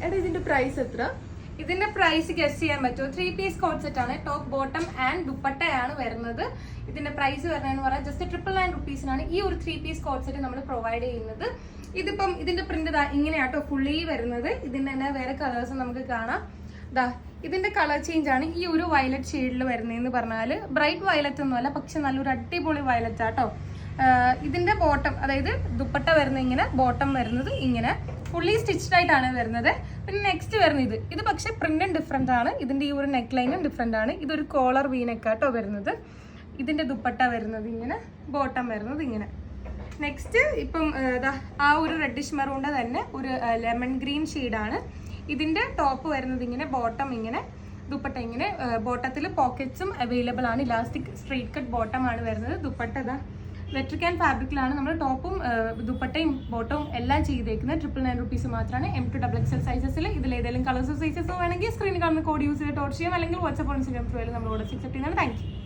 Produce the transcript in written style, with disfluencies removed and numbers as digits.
എടാ ഇതിന്റെ പ്രൈസ് എത്ര? ഇതിന്റെ പ്രൈസ് ഗസ് ചെയ്യാൻ പറ്റുമോ? 3 പീസ് കോട്ട് സെറ്റ് ആണ്, ടോപ്പ് ബോട്ടം ആൻഡ് ദുപ്പട്ടയാണ് വരുന്നത്. ഇതിന്റെ പ്രൈസ് വരുന്നതെന്ന് പറയാം ജസ്റ്റ് 999 റുപ്പീസിനാണ് ഈ ഒരു 3 പീസ് കോട്ട് സെറ്റ് നമ്മൾ പ്രൊവൈഡ് ചെയ്യുന്നത്. ഇതിപ്പം ഇതിന്റെ പ്രിന്റ് ഇങ്ങനെയാട്ടോ ഫുള്ളി വരുന്നത്. ഇതിന്റെ തന്നെ വേറെ കളേഴ്സ് നമുക്ക് കാണാം. ഇതിന്റെ കളർ ചേഞ്ച് ആണ് ഈ ഒരു വയലറ്റ് ഷെയ്ഡിൽ വരുന്നതെന്ന് പറഞ്ഞാൽ ബ്രൈറ്റ് വയലറ്റ് ഒന്നുമല്ല, പക്ഷെ നല്ലൊരു അടിപൊളി വയലറ്റ് ആട്ടോ. ഇതിന്റെ ബോട്ടം, അതായത് ദുപ്പട്ട വരുന്ന ഇങ്ങനെ, ബോട്ടം വരുന്നത് ഇങ്ങനെ ഫുള്ളി സ്റ്റിച്ച്ഡ് ആയിട്ടാണ് വരുന്നത്. പിന്നെ നെക്സ്റ്റ് വരുന്നത് ഇത് പക്ഷെ പ്രിന്റും ഡിഫറെന്റ് ആണ്. ഇതിന്റെ ഈ ഒരു നെക്ക് ലൈനും ഡിഫറെന്റ് ആണ്. ഇതൊരു കോളർ വീനെക്കാട്ടോ വരുന്നത്. ഇതിന്റെ ദുപ്പട്ട വരുന്നത് ഇങ്ങനെ, ബോട്ടം വരുന്നത് ഇങ്ങനെ. നെക്സ്റ്റ് ഇപ്പം ആ ഒരു റെഡിഷ് മെറൂണിന്റെ തന്നെ ഒരു ലെമൺ ഗ്രീൻ ഷെയ്ഡാണ്. ഇതിന്റെ ടോപ്പ് വരുന്നത് ഇങ്ങനെ, ബോട്ടം ഇങ്ങനെ, ദുപ്പട്ട ഇങ്ങനെ. ബോട്ടത്തിൽ പോക്കറ്റ്സും അവൈലബിൾ ആണ്. ഇലാസ്റ്റിക് സ്ട്രെയിറ്റ് കട്ട് ബോട്ടം ആണ് വരുന്നത്. ദുപ്പട്ട വെട്രിക്കാൻ ഫാബ്രിക്കിലാണ് നമ്മൾ ടോപ്പും ദുപ്പട്ടയും ബോട്ടവും എല്ലാം ചെയ്തേക്കുന്നത്. 999 റുപ്പീസ് മാത്രമാണ്. M to XXL സൈസസിൽ ഇതിൽ ഏതെങ്കിലും കളേഴ്സ് സൈസസ് വേണമെങ്കിൽ സ്ക്രീനിൽ കാണുന്ന കോഡ് യൂസ് ചെയ്ത് ടോർച്ച് ചെയ്യാം, അല്ലെങ്കിൽ വാട്സ്ആപ്പ് ഇൻസ്റ്റാഗ്രാം ത്രൂ നമ്മളോട് അക്സെപ്റ്റ് ചെയ്യുന്നതാണ്. Thank you.